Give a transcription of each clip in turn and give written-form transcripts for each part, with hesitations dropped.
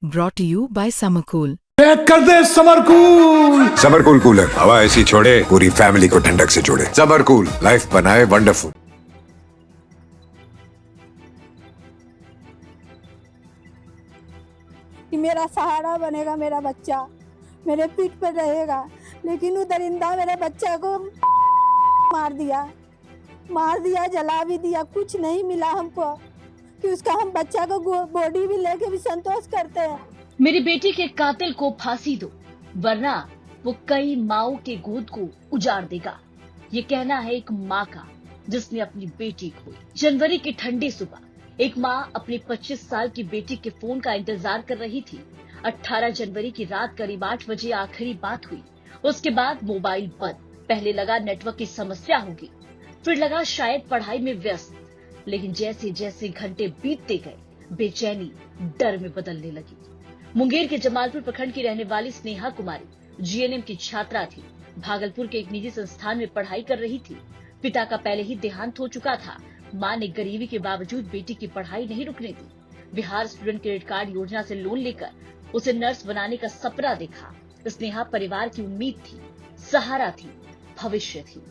brought to you by Summercool. Pack कर दे summer cool. Summer cool cooler हवा ऐसी छोड़े पूरी फैमिली को ठंडक से जोड़े। समरकूल लाइफ बनाए वंडरफुल। कि मेरा सहारा बनेगा, मेरा बच्चा मेरे पीठ पर रहेगा, लेकिन वो दरिंदा मेरे बच्चा को मार दिया, जला भी दिया। कुछ नहीं मिला हमको कि उसका हम बच्चा को बॉडी भी लेके भी संतोष करते हैं। मेरी बेटी के कातिल को फांसी दो, वरना वो कई माओ के गोद को उजाड़ देगा। ये कहना है एक माँ का जिसने अपनी बेटी खोई। जनवरी की ठंडी सुबह एक माँ अपनी 25 साल की बेटी के फोन का इंतजार कर रही थी। 18 जनवरी की रात करीब 8 बजे आखिरी बात हुई। उसके बाद मोबाइल बंद। पहले लगा नेटवर्क की समस्या होगी, फिर लगा शायद पढ़ाई में व्यस्त, लेकिन जैसे जैसे घंटे बीतते गए बेचैनी डर में बदलने लगी। मुंगेर के जमालपुर प्रखंड की रहने वाली स्नेहा कुमारी जीएनएम की छात्रा थी। भागलपुर के एक निजी संस्थान में पढ़ाई कर रही थी। पिता का पहले ही देहांत हो चुका था। मां ने गरीबी के बावजूद बेटी की पढ़ाई नहीं रुकने दी। बिहार स्टूडेंट क्रेडिट कार्ड योजना से लोन लेकर उसे नर्स बनाने का सपना देखा। स्नेहा परिवार की उम्मीद थी, सहारा थी, भविष्य थी।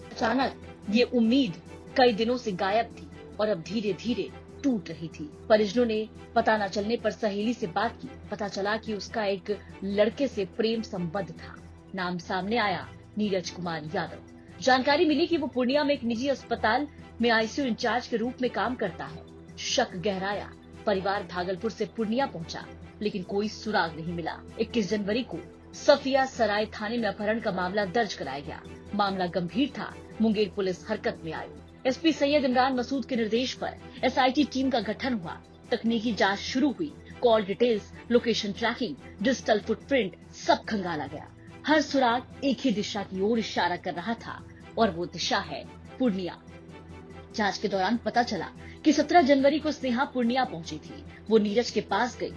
अचानक ये उम्मीद कई दिनों से गायब थी और अब धीरे धीरे टूट रही थी। परिजनों ने पता न चलने पर सहेली से बात की। पता चला कि उसका एक लड़के से प्रेम संबंध था। नाम सामने आया नीरज कुमार यादव। जानकारी मिली कि वो पूर्णिया में एक निजी अस्पताल में आईसीयू इंचार्ज के रूप में काम करता है। शक गहराया। परिवार भागलपुर से पूर्णिया पहुंचा, लेकिन कोई सुराग नहीं मिला। 21 जनवरी को सफिया सराय थाने में अपहरण का मामला दर्ज कराया गया। मामला गंभीर था। मुंगेर पुलिस हरकत में आई। एसपी सैयद इमरान मसूद के निर्देश पर एसआईटी टीम का गठन हुआ। तकनीकी जांच शुरू हुई। Call details, location tracking, digital footprint सब खंगाला गया। हर सुराग एक ही दिशा की ओर इशारा कर रहा था और वो दिशा है पूर्णिया। जांच के दौरान पता चला कि 17 जनवरी को स्नेहा पूर्णिया पहुंची थी। वो नीरज के पास गई।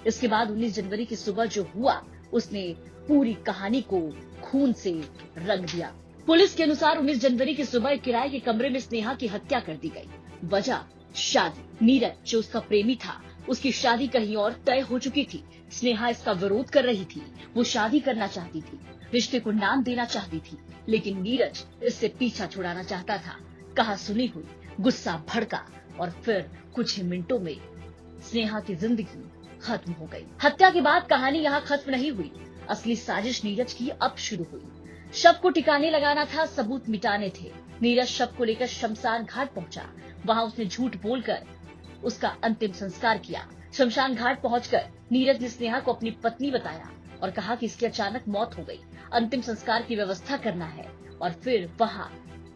इसके बाद 19 जनवरी की सुबह जो हुआ, उसने पूरी कहानी को खून से रंग दिया। पुलिस के अनुसार 19 जनवरी की सुबह एक किराए के कमरे में स्नेहा की हत्या कर दी गई। वजह शादी। नीरज जो उसका प्रेमी था, उसकी शादी कहीं और तय हो चुकी थी। स्नेहा इसका विरोध कर रही थी। वो शादी करना चाहती थी, रिश्ते को नाम देना चाहती थी, लेकिन नीरज इससे पीछा छुड़ाना चाहता था। कहा सुनी हुई, गुस्सा भड़का और फिर कुछ ही मिनटों में स्नेहा की जिंदगी खत्म हो गई। हत्या के बाद कहानी यहाँ खत्म नहीं हुई। असली साजिश नीरज की अब शुरू हुई। शव को ठिकाने लगाना था, सबूत मिटाने थे। नीरज शव को लेकर शमशान घाट पहुंचा। वहां उसने झूठ बोलकर उसका अंतिम संस्कार किया। शमशान घाट पहुंचकर नीरज ने स्नेहा को अपनी पत्नी बताया और कहा कि इसकी अचानक मौत हो गई, अंतिम संस्कार की व्यवस्था करना है। और फिर वहां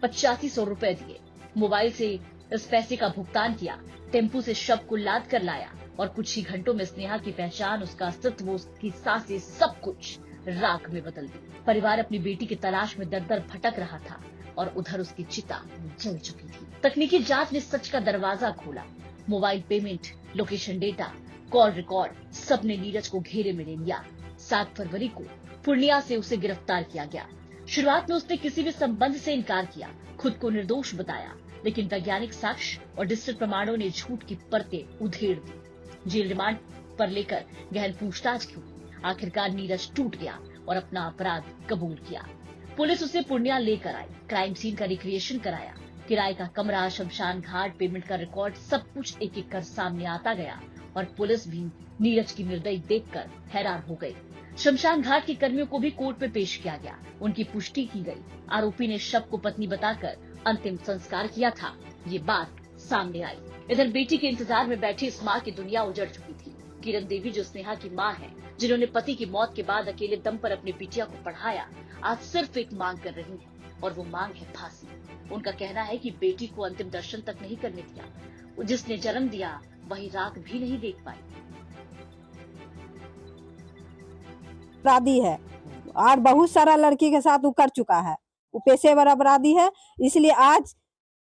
8500 रुपए दिए। मोबाइल से इस पैसे का भुगतान किया। टेम्पू से शव को लाद कर लाया और कुछ ही घंटों में स्नेहा की पहचान, उसका अस्तित्व, उसकी सांसें, सब कुछ राख में बदल दी। परिवार अपनी बेटी की तलाश में दर दर भटक रहा था और उधर उसकी चिता जल चुकी थी। तकनीकी जांच ने सच का दरवाजा खोला। Mobile payment, location data, call record, सबने नीरज को घेरे में ले लिया। 7 फरवरी को पूर्णिया से उसे गिरफ्तार किया गया। शुरुआत में उसने किसी भी संबंध से इनकार किया, खुद को निर्दोष बताया, लेकिन वैज्ञानिक साक्ष्य और डिजिटल प्रमाणों ने झूठ की परतें उधेड़ दी। जेल रिमांड पर लेकर गहन पूछताछ की। आखिरकार नीरज टूट गया और अपना अपराध कबूल किया। पुलिस उसे पूर्णिया लेकर आई। क्राइम सीन का रिक्रिएशन कराया। किराए का कमरा, शमशान घाट, पेमेंट का रिकॉर्ड, सब कुछ एक एक कर सामने आता गया और पुलिस भी नीरज की निर्दयी देखकर हैरान हो गई। शमशान घाट के कर्मियों को भी कोर्ट में पेश किया गया। उनकी पुष्टि की गई। आरोपी ने शव को पत्नी बताकर अंतिम संस्कार किया था। ये बात सामने आई। इधर बेटी के इंतजार में बैठी इस माँ की दुनिया उजड़ चुकी थी। किरण देवी जो स्नेहा की माँ है, जिन्होंने पति की मौत के बाद अकेले दम पर अपनी बिटिया को पढ़ाया, आज सिर्फ एक मांग कर रही है और वो मांग है फांसी। उनका कहना है कि बेटी को अंतिम दर्शन तक नहीं करने दिया। जिसने जन्म दिया वही राख भी नहीं देख पाई। अपराधी है और बहुत सारा लड़की के साथ वो कर चुका है। वो पेशेवर अपराधी है, इसलिए आज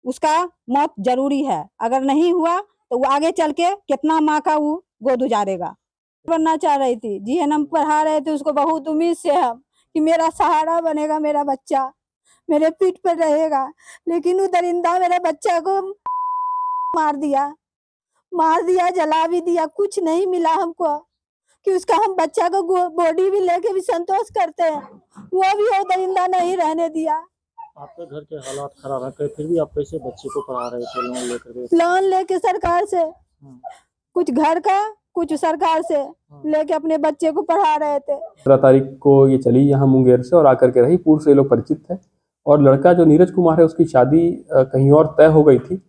उसका मौत जरूरी है। अगर नहीं हुआ तो वो आगे चल के कितना माँ का वो गोद उजारेगा। बनना चाह रही थी, जीएनएम पढ़ा रहे थे, उसको बहुत उम्मीद से है कि मेरा सहारा बनेगा, मेरा बच्चा मेरे पीठ पर रहेगा, लेकिन वो दरिंदा मेरे बच्चा को मार मार दिया, जला भी दिया, कुछ नहीं मिला हमको कि उसका हम बच्चा का बॉडी भी लेके भी संतोष करते हैं, वो भी वो दरिंदा नहीं रहने दिया। आपके घर के हालात खराब है, फिर भी आप कैसे बच्चे को पढ़ा रहे थे लोन लेकर के? लोन लेके सरकार से, कुछ घर का कुछ सरकार से लेके अपने बच्चे को पढ़ा रहे थे। 17 तारीख को ये चली यहाँ मुंगेर से और आकर के रही। पूर्व से ये लोग परिचित थे और लड़का जो नीरज कुमार है उसकी शादी कहीं और तय हो गई थी।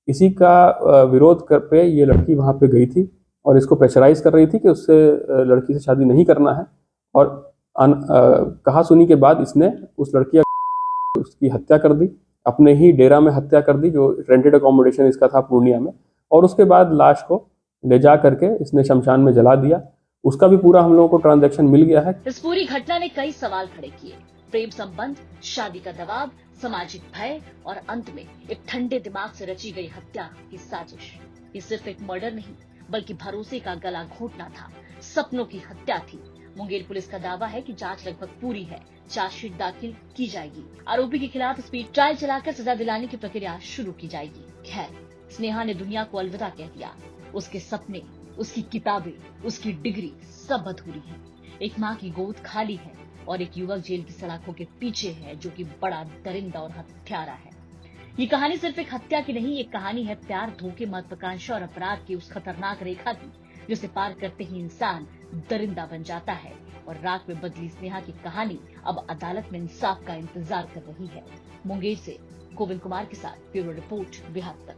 इसी का विरोध कर पे ये लड़की वहाँ पे गई थी और इसको प्रेशराइज कर रही थी कि उससे लड़की से शादी नहीं करना है। और कहा सुनी के बाद इसने उस लड़की उसकी हत्या कर दी, अपने ही डेरा में हत्या कर दी जो रेंटेड अकोमोडेशन इसका था पूर्णिया में। और उसके बाद लाश को ले जा करके इसने शमशान में जला दिया। उसका भी पूरा हम लोगों को ट्रांजैक्शन मिल गया है। इस पूरी घटना ने कई सवाल खड़े किए। प्रेम संबंध, शादी का दबाव, सामाजिक भय और अंत में एक ठंडे दिमाग से रची गई हत्या की साजिश। ये सिर्फ एक मर्डर नहीं बल्कि भरोसे का गला घोटना था, सपनों की हत्या थी। मुंगेर पुलिस का दावा है कि जांच लगभग पूरी है, चार्जशीट दाखिल की जाएगी। आरोपी के खिलाफ स्पीड ट्रायल चलाकर सजा दिलाने की प्रक्रिया शुरू की जाएगी। खैर, स्नेहा ने दुनिया को अलविदा कह दिया। उसके सपने, उसकी किताबें, उसकी डिग्री सब अधूरी है। एक माँ की गोद खाली है और एक युवक जेल की सलाखों के पीछे है जो कि बड़ा दरिंदा और हत्यारा है। ये कहानी सिर्फ एक हत्या की नहीं, एक कहानी है प्यार, धोखे, महत्वाकांक्षा और अपराध की उस खतरनाक रेखा की जिसे पार करते ही इंसान दरिंदा बन जाता है। और राख में बदली स्नेहा की कहानी अब अदालत में इंसाफ का इंतजार कर रही है। मुंगेर से गोविंद कुमार के साथ ब्यूरो रिपोर्ट, बिहार तक।